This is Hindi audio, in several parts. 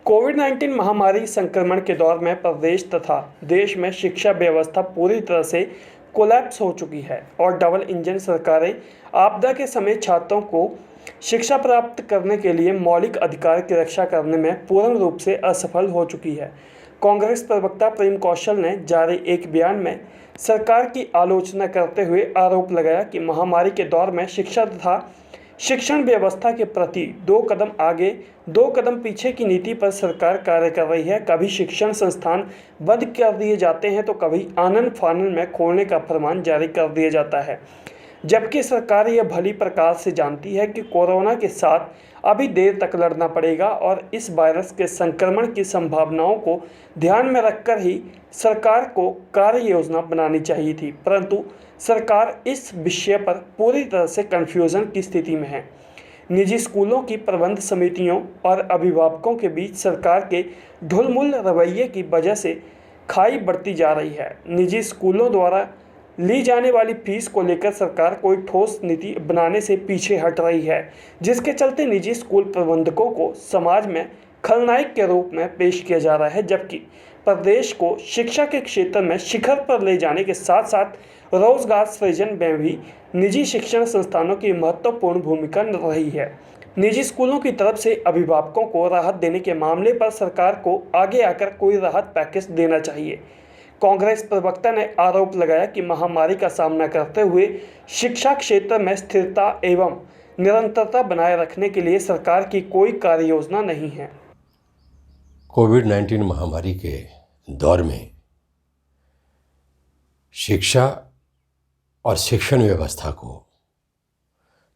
कोविड-19 महामारी संक्रमण के दौर में प्रदेश तथा देश में शिक्षा व्यवस्था पूरी तरह से कोलैप्स हो चुकी है और डबल इंजन सरकारें आपदा के समय छात्रों को शिक्षा प्राप्त करने के लिए मौलिक अधिकार की रक्षा करने में पूर्ण रूप से असफल हो चुकी है। कांग्रेस प्रवक्ता प्रेम कौशल ने जारी एक बयान में सरकार की आलोचना करते हुए आरोप लगाया कि महामारी के दौर में शिक्षा तथा शिक्षण व्यवस्था के प्रति 2 कदम आगे 2 कदम पीछे की नीति पर सरकार कार्य कर रही है। कभी शिक्षण संस्थान बंद कर दिए जाते हैं तो कभी आनन फानन में खोलने का फरमान जारी कर दिया जाता है, जबकि सरकार यह भली प्रकार से जानती है कि कोरोना के साथ अभी देर तक लड़ना पड़ेगा और इस वायरस के संक्रमण की संभावनाओं को ध्यान में रखकर ही सरकार को कार्य योजना बनानी चाहिए थी, परंतु सरकार इस विषय पर पूरी तरह से कन्फ्यूजन की स्थिति में है। निजी स्कूलों की प्रबंध समितियों और अभिभावकों के बीच सरकार के ढुलमुल रवैये की वजह से खाई बढ़ती जा रही है। निजी स्कूलों द्वारा ली जाने वाली फीस को लेकर सरकार कोई ठोस नीति बनाने से पीछे हट रही है, जिसके चलते निजी स्कूल प्रबंधकों को समाज में खलनायक के रूप में पेश किया जा रहा है, जबकि प्रदेश को शिक्षा के क्षेत्र में शिखर पर ले जाने के साथ साथ रोजगार सृजन में भी निजी शिक्षण संस्थानों की महत्वपूर्ण भूमिका रही है। निजी स्कूलों की तरफ से अभिभावकों को राहत देने के मामले पर सरकार को आगे आकर कोई राहत पैकेज देना चाहिए। कांग्रेस प्रवक्ता ने आरोप लगाया कि महामारी का सामना करते हुए शिक्षा क्षेत्र में स्थिरता एवं निरंतरता बनाए रखने के लिए सरकार की कोई कार्य योजना नहीं है। कोविड-19 महामारी के दौर में शिक्षा और शिक्षण व्यवस्था को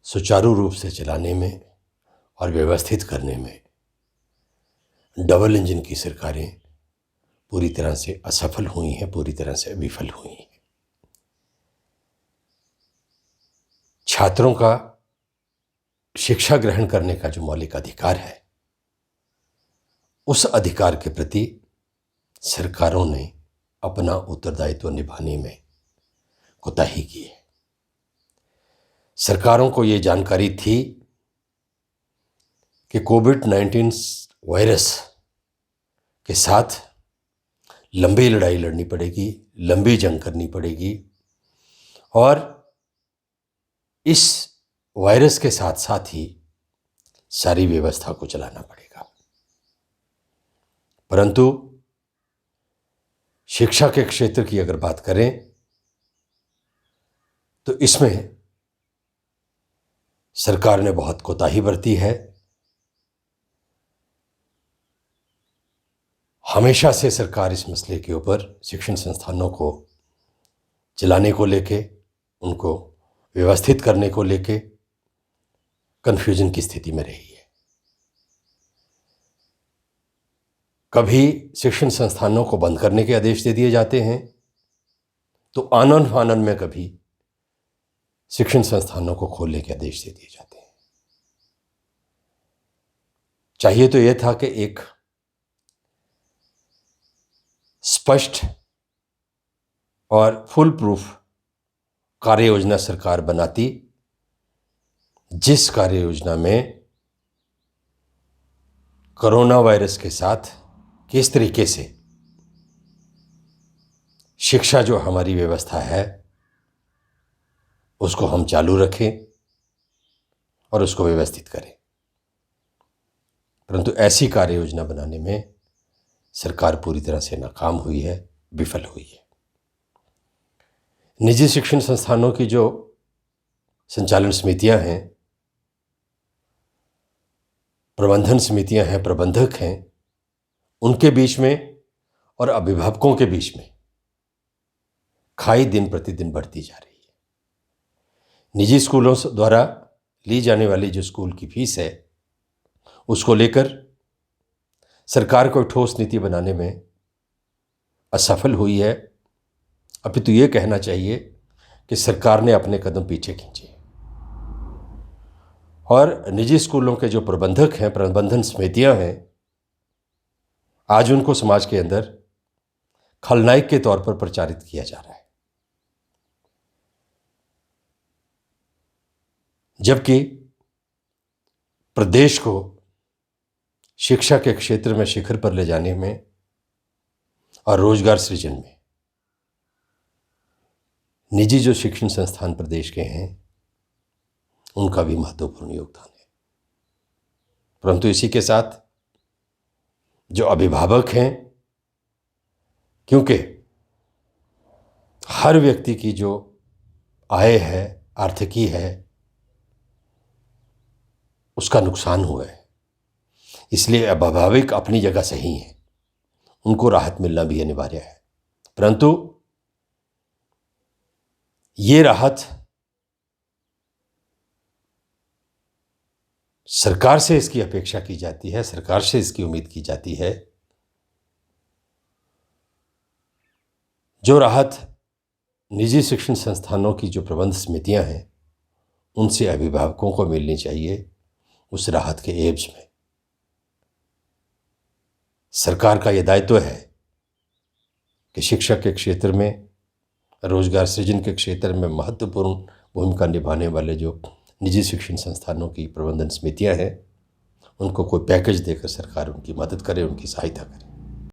सुचारू रूप से चलाने में और व्यवस्थित करने में डबल इंजन की सरकारें पूरी तरह से असफल हुई हैं, पूरी तरह से विफल हुई हैं। छात्रों का शिक्षा ग्रहण करने का जो मौलिक अधिकार है, उस अधिकार के प्रति सरकारों ने अपना उत्तरदायित्व निभाने में कोताही की है। सरकारों को ये जानकारी थी कि कोविड-19 वायरस के साथ लंबी लड़ाई लड़नी पड़ेगी, लंबी जंग करनी पड़ेगी और इस वायरस के साथ साथ ही सारी व्यवस्था को चलाना पड़ेगा। परंतु शिक्षा के क्षेत्र की अगर बात करें तो इसमें सरकार ने बहुत कोताही बरती है। हमेशा से सरकार इस मसले के ऊपर शिक्षण संस्थानों को चलाने को लेके, उनको व्यवस्थित करने को लेके कन्फ्यूजन की स्थिति में रही है। कभी शिक्षण संस्थानों को बंद करने के आदेश दे दिए जाते हैं तो आनन फानन में कभी शिक्षण संस्थानों को खोलने के आदेश दे दिए जाते हैं। चाहिए तो यह था कि एक स्पष्ट और फुल प्रूफ कार्य योजना सरकार बनाती, जिस कार्य योजना में कोरोना वायरस के साथ किस तरीके से शिक्षा जो हमारी व्यवस्था है उसको हम चालू रखें और उसको व्यवस्थित करें। परंतु ऐसी कार्य योजना बनाने में सरकार पूरी तरह से नाकाम हुई है, विफल हुई है। निजी शिक्षण संस्थानों की जो संचालन समितियां हैं, प्रबंधन समितियां हैं, प्रबंधक हैं, उनके बीच में और अभिभावकों के बीच में खाई दिन प्रतिदिन बढ़ती जा रही है। निजी स्कूलों द्वारा ली जाने वाली जो स्कूल की फीस है, उसको लेकर सरकार को ठोस नीति बनाने में असफल हुई है। अभी तो ये कहना चाहिए कि सरकार ने अपने कदम पीछे खींचे और निजी स्कूलों के जो प्रबंधक हैं, प्रबंधन समितियां हैं, आज उनको समाज के अंदर खलनायक के तौर पर प्रचारित किया जा रहा है। जबकि प्रदेश को शिक्षा के क्षेत्र में शिखर पर ले जाने में और रोजगार सृजन में निजी जो शिक्षण संस्थान प्रदेश के हैं उनका भी महत्वपूर्ण योगदान है। परंतु इसी के साथ जो अभिभावक हैं, क्योंकि हर व्यक्ति की जो आय है, आर्थिकी है, उसका नुकसान हुआ है, इसलिए अभिभावक अपनी जगह सही हैं, उनको राहत मिलना भी अनिवार्य है। परंतु ये राहत सरकार से इसकी अपेक्षा की जाती है, सरकार से इसकी उम्मीद की जाती है। जो राहत निजी शिक्षण संस्थानों की जो प्रबंध समितियां हैं उनसे अभिभावकों को मिलनी चाहिए, उस राहत के एवज में सरकार का यह दायित्व है कि शिक्षा के क्षेत्र में, रोजगार सृजन के क्षेत्र में महत्वपूर्ण भूमिका निभाने वाले जो निजी शिक्षण संस्थानों की प्रबंधन समितियां हैं उनको कोई पैकेज देकर सरकार उनकी मदद करे, उनकी सहायता करे।